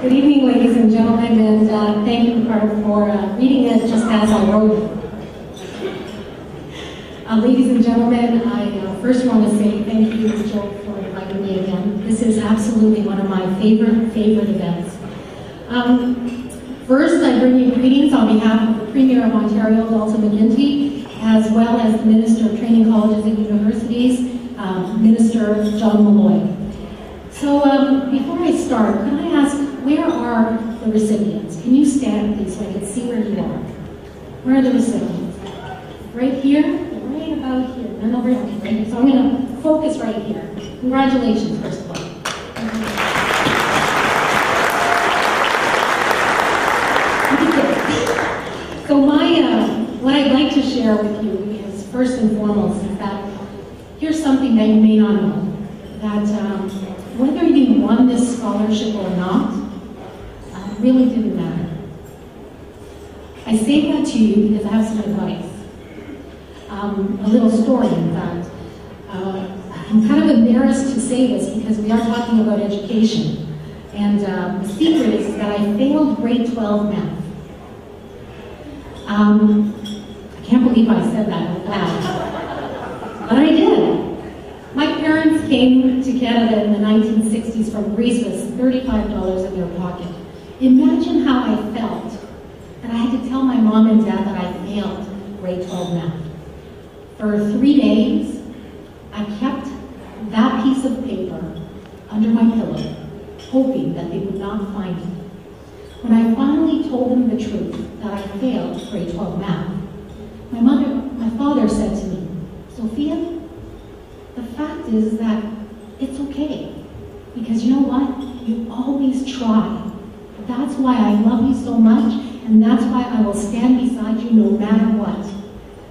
Good evening, ladies and gentlemen, and thank you for reading it just as I wrote it. Ladies and gentlemen, I first want to say thank you, Joe, for inviting me again. This is absolutely one of my favorite events. First, I bring you greetings on behalf of the Premier of Ontario, Dalton McGuinty, as well as the Minister of Training Colleges and Universities, Minister John Malloy. So before I start, can I ask, where are the recipients? Can you stand, please, so I can see where you are? Where are the recipients? Right here? Right about here. None over here. Right? So I'm going to focus right here. Congratulations, first of all. So what I'd like to share with you is, first and foremost, is that here's something that you may not know. That whether you won this scholarship or not, really didn't matter. I say that to you because I have some advice. A little story, in fact. I'm kind of embarrassed to say this because we are talking about education. And the secret is that I failed grade 12 math. I can't believe I said that out loud. But I did. My parents came to Canada in the 1960s from Greece with $35 in their pocket. Imagine how I felt that I had to tell my mom and dad that I failed grade 12 math. For 3 days, I kept that piece of paper under my pillow, hoping that they would not find it. When I finally told them the truth, that I failed grade 12 math, my father said to me, Sophia, the fact is that it's okay, because you know what? You always try. That's why I love you so much, and that's why I will stand beside you no matter what.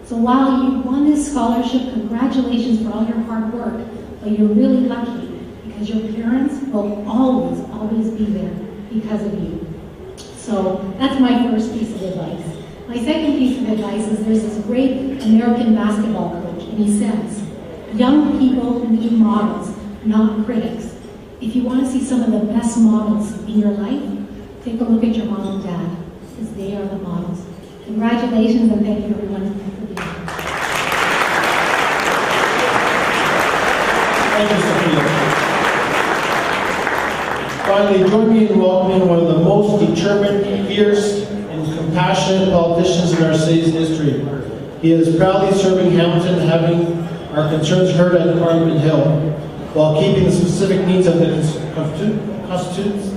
So while you won this scholarship, congratulations for all your hard work, but you're really lucky, because your parents will always, always be there because of you. So that's my first piece of advice. My second piece of advice is there's this great American basketball coach, and he says, young people need models, not critics. If you want to see some of the best models in your life, take a look at your mom and dad, because they are the models. Congratulations, and thank you everyone for being here. Thank you, Sophia. Finally, join me in welcoming one of the most determined, fierce, and compassionate politicians in our city's history. He is proudly serving Hamilton, having our concerns heard at Parliament Hill, while keeping the specific needs of the constituents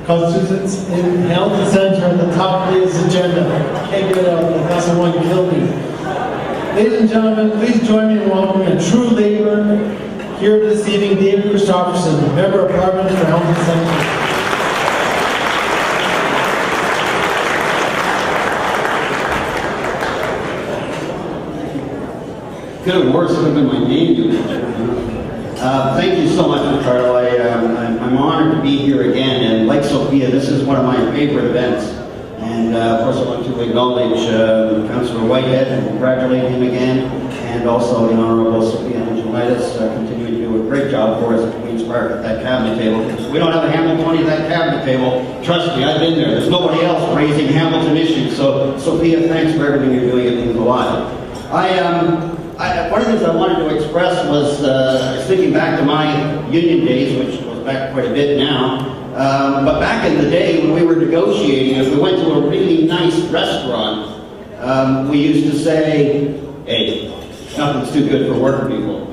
in Hamilton Centre at the top of his agenda. Can't get it out, that's the one that killed me. Ladies and gentlemen, please join me in welcoming a true laborer here this evening, David Christopherson, member of Parliament for Hamilton Centre. Could have worse, could have been my name. Thank you so much, Ricardo. I'm honored to be here again, and like Sophia, this is one of my favorite events. And of course, I want to acknowledge Councillor Whitehead and congratulate him again, and also the Honourable Sophia Angelitis continuing to do a great job for us at Queen's Park at that cabinet table. We don't have a Hamiltonian at that cabinet table. Trust me, I've been there. There's nobody else raising Hamilton issues. So, Sophia, thanks for everything you're doing. It means a lot. One of the things I wanted to express was, I was thinking back to my union days, which goes back quite a bit now, but back in the day when we were negotiating, if we went to a really nice restaurant, we used to say, hey, nothing's too good for working people.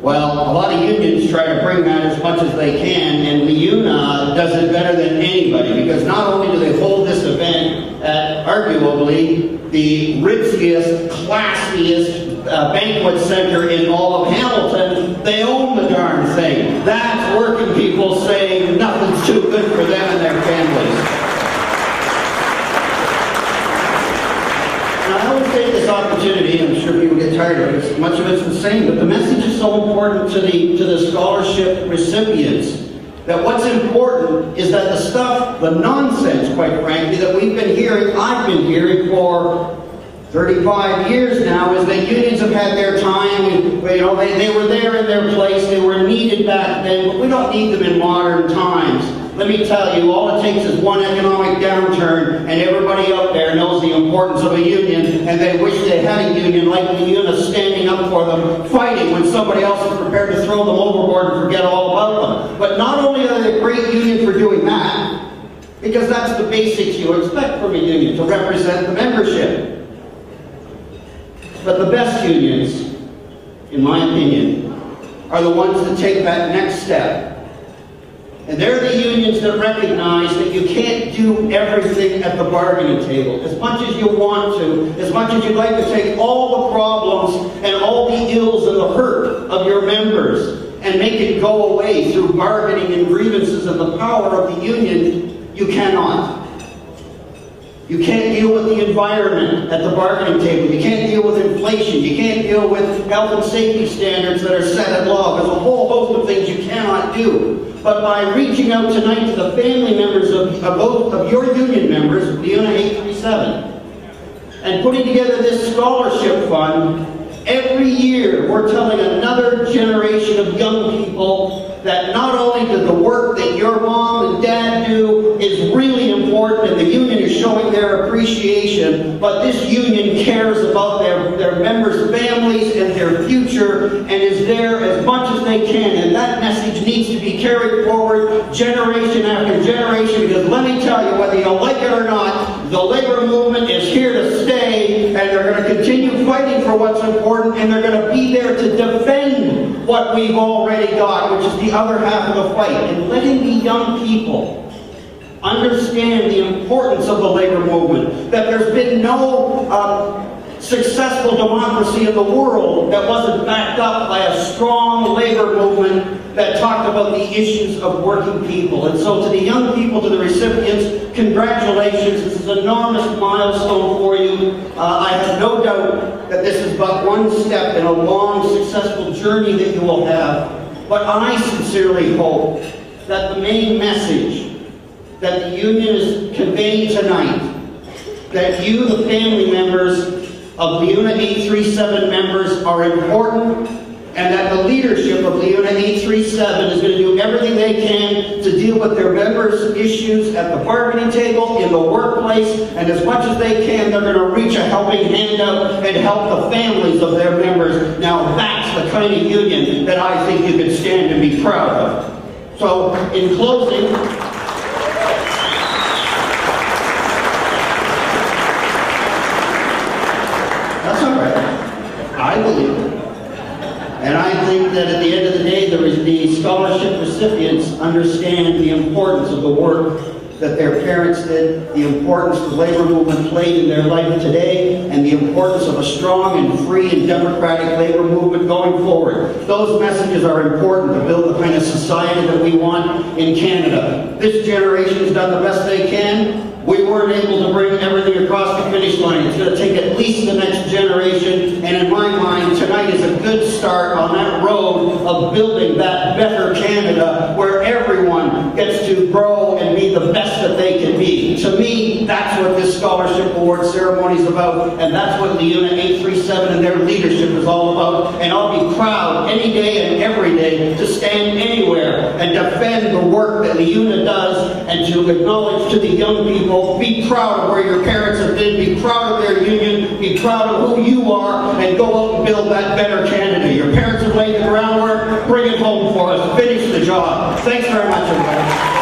Well, a lot of unions try to bring that as much as they can, and Liuna does it better than anybody, because not only do they hold this event at arguably the ritziest, classiest banquet center in all of Hamilton, they own the darn thing. That's working people saying nothing's too good for them and their families. And I always take this opportunity, I'm sure people get tired of it, much of it's the same, but the message is so important to the scholarship recipients, that what's important is that the stuff, the nonsense, quite frankly, that we've been hearing, I've been hearing for 35 years now, is that unions have had their time. know, they were there in their place, they were needed back then, but we don't need them in modern times. Let me tell you, all it takes is one economic downturn, and everybody out there knows the importance of a union, and they wish they had a union like Liuna standing up for them, fighting when somebody else is prepared to throw them overboard and forget all about them. But not only are they a great union for doing that, because that's the basics you expect from a union, to represent the membership. But the best unions, in my opinion, are the ones that take that next step. And they're the unions that recognize that you can't do everything at the bargaining table. As much as you want to, as much as you'd like to take all the problems and all the ills and the hurt of your members and make it go away through bargaining and grievances and the power of the union, you cannot. You can't deal with the environment at the bargaining table. You can't deal with inflation. You can't deal with health and safety standards that are set at law. There's a whole host of things you cannot do. But by reaching out tonight to the family members of both of your union members, Liuna 837, and putting together this scholarship fund, every year we're telling another generation of young people that not only does the work that your mom and dad do is really important, and the union is showing their appreciation, but this union cares about their members' families and their future, and is there as much as they can. And that message needs to be carried forward generation after generation, because let me tell you, whether you like it or not, the labor movement is here to stay, and they're going to continue fighting for what's important, and they're going to be there to defend what we've already got, which is the other half of the fight. And letting the young people understand the importance of the labor movement, that there's been no successful democracy in the world that wasn't backed up by a strong labor movement that talked about the issues of working people. And so to the young people, to the recipients, congratulations. This is an enormous milestone for you. I have no doubt that this is but one step in a long, successful journey that you will have. But I sincerely hope that the main message that the union is conveying tonight, that you, the family members of Liuna 837 members, are important, and that the leadership of Liuna 837 is going to do everything they can to deal with their members' issues at the bargaining table, in the workplace, and as much as they can, they're going to reach a helping hand out and help the families of their members. Now that's the kind of union that I think you can stand and be proud of. So, in closing, that's all right. I believe it. And I think that at the end of the day, the scholarship recipients understand the importance of the work that their parents did, the importance the labor movement played in their life today, and the importance of a strong and free and democratic labor movement going forward. Those messages are important to build the kind of society that we want in Canada. This generation has done the best they can. We weren't able to bring everything across the finish line. It's going to take at least the next generation, and in my mind, tonight is a good start on that road of building that better Canada where everyone gets to grow and be the best that they can be. To me, that's what this scholarship award ceremony is about, and that's what Liuna 837 and their leadership is all about. And I'll be proud any day and every day to stand anywhere and defend the work that Liuna does, and to acknowledge to the young people, be proud of where your parents have been, be proud of their union, be proud of who you are, and go out and build that better Canada. Your parents have laid the groundwork, bring it home for us, finish the job. Thanks very much, everybody.